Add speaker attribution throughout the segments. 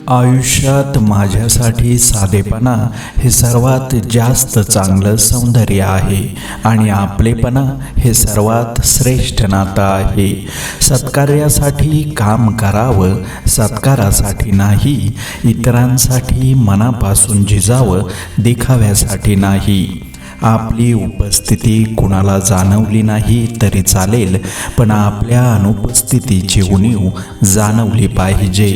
Speaker 1: आयुष्यात माझ्यासाठी साधेपणा हे सर्वात जास्त चांगलं सौंदर्य आहे आणि आपलेपणा हे सर्वात श्रेष्ठ नातं आहे. सत्कार्यासाठी काम करावं, सत्कारासाठी नाही. इतरांसाठी मनापासून झिजावं, दिखाव्यासाठी नाही. आपली उपस्थिती कुणाला जाणवली नाही तरी चालेल, पण आपल्या अनुपस्थितीची उणीव जाणवली पाहिजे.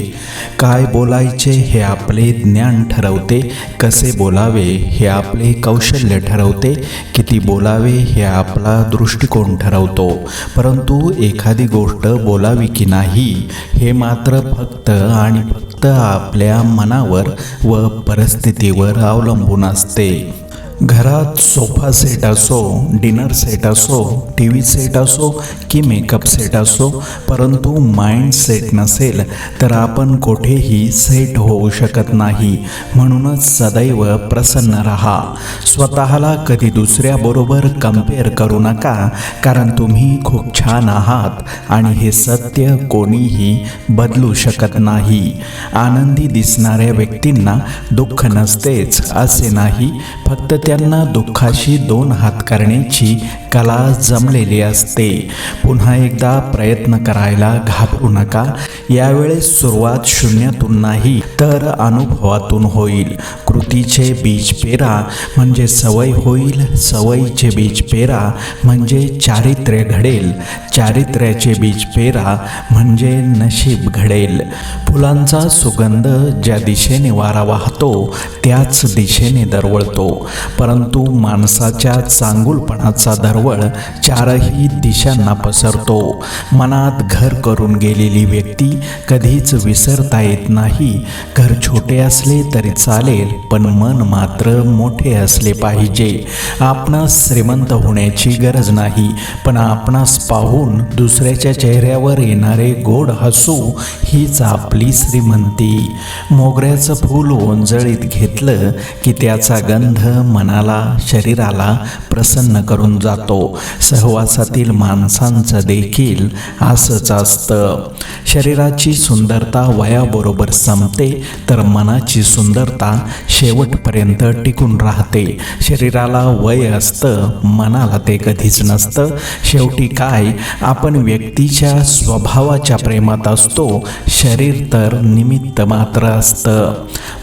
Speaker 1: काय बोलायचे हे आपले ज्ञान ठरवते, कसे बोलावे हे आपले कौशल्य ठरवते, किती बोलावे हे आपला दृष्टिकोन ठरवतो. परंतु एखादी गोष्ट बोलावी की नाही हे मात्र फक्त आणि फक्त आपल्या मनावर व परिस्थितीवर अवलंबून असते. घरात सोफा सेट असो, डिनर सेट असो, टी व्ही सेट असो की मेकअप सेट असो, परंतु माइंड सेट नसेल तर आपण कुठेही सेट होऊ शकत नाही. म्हणूनच सदैव प्रसन्न राहा. स्वतःला कधी दुसऱ्याबरोबर कंपेअर करू नका, कारण तुम्ही खूप छान आहात आणि हे सत्य कोणीही बदलू शकत नाही. आनंदी दिसणाऱ्या व्यक्तींना दुःख नसतेच असे नाही, फक्त त्यांना दुःखाशी दोन हात करण्याची कला जमलेली असते. पुन्हा एकदा प्रयत्न करायला घाबरू नका. यावेळेस सुरुवात शून्यातून नाही तर अनुभवातून होईल. कृतीचे बीज पेरा म्हणजे सवय होईल, सवयीचे बीज पेरा म्हणजे चारित्र्य घडेल, चारित्र्याचे बीज पेरा म्हणजे नशीब घडेल. फुलांचा सुगंध ज्या दिशेने वारा वाहतो त्याच दिशेने दरवळतो, परंतु माणसाच्या चांगुलपणाचा दरवळ चारही दिशांना पसरतो. मनात घर करून गेलेली व्यक्ती कधीच विसरता येत नाही. घर छोटे असले तरी चालेल, पण मन मात्र मोठे असले पाहिजे. आपणास श्रीमंत होण्याची गरज नाही, पण आपणास पाहून दुसऱ्याच्या चेहऱ्यावर येणारे गोड हसू हीच आपली श्रीमंती. मोगऱ्याचं फूल ओंजळीत घेतलं की त्याचा गंध मनाला, शरीराला प्रसन्न करून जातो. सहवासातील माणसांचं देखील असंच असतं. शरीराची सुंदरता वयाबरोबर संपते, तर मनाची सुंदरता शेवटपर्यंत टिकून राहते. शरीराला वय असतं, मनाला ते कधीच नसतं. शेवटी काय, आपण व्यक्तीच्या स्वभावाच्या प्रेमात असतो, शरीर तर निमित्त मात्र असतं.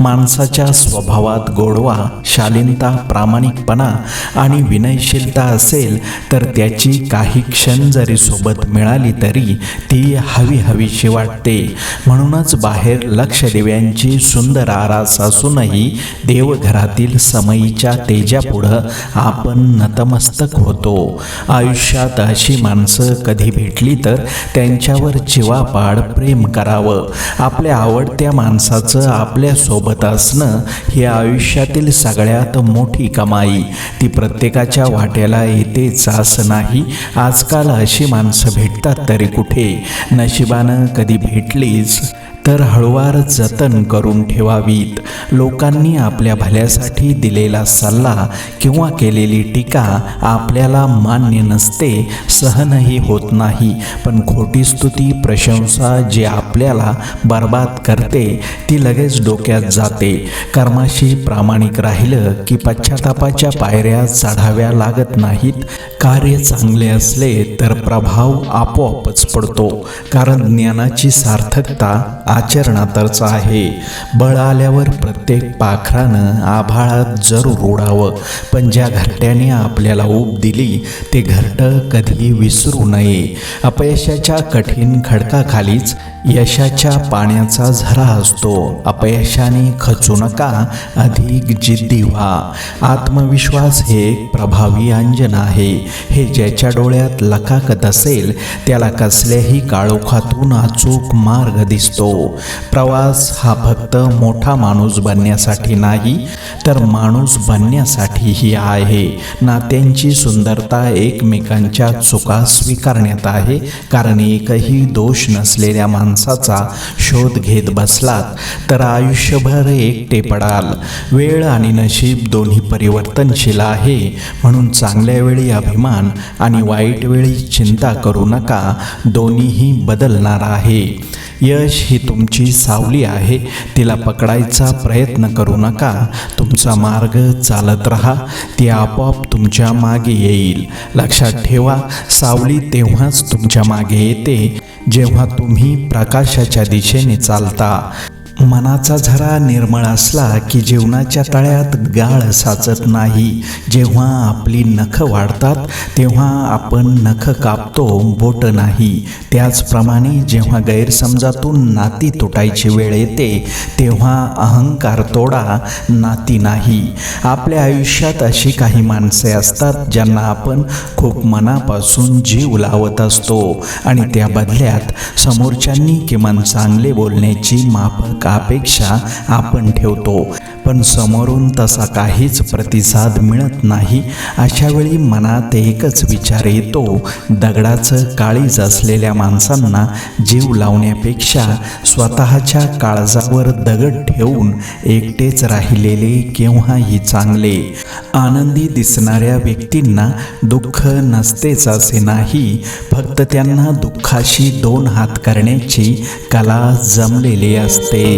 Speaker 1: माणसाच्या स्वभावात गोडवा, शालीनता, प्रामाणिकपणा आणि विनयशीलता असेल तर त्याची काही क्षण जरी सोबत मिळाली तरी ती हवीशी वाटते. म्हणूनच बाहेर लक्ष दिव्यांची सुंदर आरास असूनही देवघरातील समईच्या तेजापुढं आपण नतमस्तक होतो. आयुष्यात अशी माणसं कधी भेटली तर त्यांच्यावर जीवापाड प्रेम करावं. आपल्या आवडत्या माणसाचं आपल्या सोबत असणं ही आयुष्यातील सगळ्यात मोठी कमाई. ती प्रत्येकाच्या वाट्याला येतेच असं नाही. आजकाल अशी माणसं भेटतात तरी कुठे. नशिबानं कधी भेटलीच तर हळूवार जतन करून ठेवावीत. लोकांनी आपल्या भल्यासाठी दिलेला सल्ला किंवा केलेली टीका आपल्याला मान्य नसते, सहनही होत नाही, पण खोटी स्तुती, प्रशंसा जी आपल्याला बर्बाद करते ती लगेच डोक्यात जाते. कर्माशी प्रामाणिक राहिलं की पश्चातापाच्या पायऱ्या चढाव्या लागत नाहीत. कार्य चांगले असले तर प्रभाव आपोआपच पडतो, कारण ज्ञानाची सार्थकता आचरणातच आहे. बळ आल्यावर प्रत्येक पाखरानं आभाळात जरूर उडावं, पण ज्या घरट्याने आपल्याला ऊब दिली ते घरटं कधी विसरू नये. अपयशाच्या कठीण खडकाखालीच यशाच्या पाण्याचा झरा असतो. अपयशाने खचू नका, अधिक जिद्दी व्हा. आत्मविश्वास हे एक प्रभावी अंजन आहे. हे ज्याच्या डोळ्यात लकाकत असेल त्याला कसल्याही काळोखातून अचूक मार्ग दिसतो. प्रवास हा फक्त मोठा माणूस बनण्यासाठी नाही, तर माणूस बनण्यासाठीही आहे. नात्यांची सुंदरता एकमेकांच्या चुका स्वीकारण्यात आहे, कारण एकही दोष नसलेल्या माणसाचा शोध घेत बसलात तर आयुष्यभर एकटे पडाल. वेळ आणि नशीब दोन्ही परिवर्तनशील आहे, म्हणून चांगल्या वेळी अभिमान आणि वाईट वेळी चिंता करू नका. दोन्हीही बदलणार आहे. यश ही तुमची सावली आहे, तिला पकडायचा प्रयत्न करू नका. तुमचा मार्ग चालत राहा, ती आपोआप तुमच्या मागे येईल. लक्षात ठेवा, सावली तेव्हाच तुमच्या मागे येते जेव्हा तुम्ही प्रकाशाच्या दिशेने चालता. मनाचा झरा निर्मळ असला की जीवनाच्या तळ्यात गाळ साचत नाही. जेव्हा आपली नखं वाढतात तेव्हा आपण नखं कापतो, बोट नाही. त्याचप्रमाणे जेव्हा गैरसमजातून नाती तुटायची वेळ येते तेव्हा अहंकार तोडा, नाती नाही. आपल्या आयुष्यात अशी काही माणसे असतात ज्यांना आपण खूप मनापासून जीव लावत असतो आणि त्या बदल्यात समोरच्यांनी किमान चांगले बोलण्याची माफक अपेक्षा आपण ठेवतो, पण समोरून तसा काहीच प्रतिसाद मिळत नाही. अशा वेळी मनात एकच विचार येतो, दगडाचं काळीज असलेल्या माणसांना जीव लावण्यापेक्षा स्वतःच्या काळजावर दगड ठेवून एकटेच राहिलेले केव्हाही चांगले. आनंदी दिसणाऱ्या व्यक्तींना दुःख नसतेच असे नाही, फक्त त्यांना दुःखाशी दोन हात करण्याची कला जमलेली असते.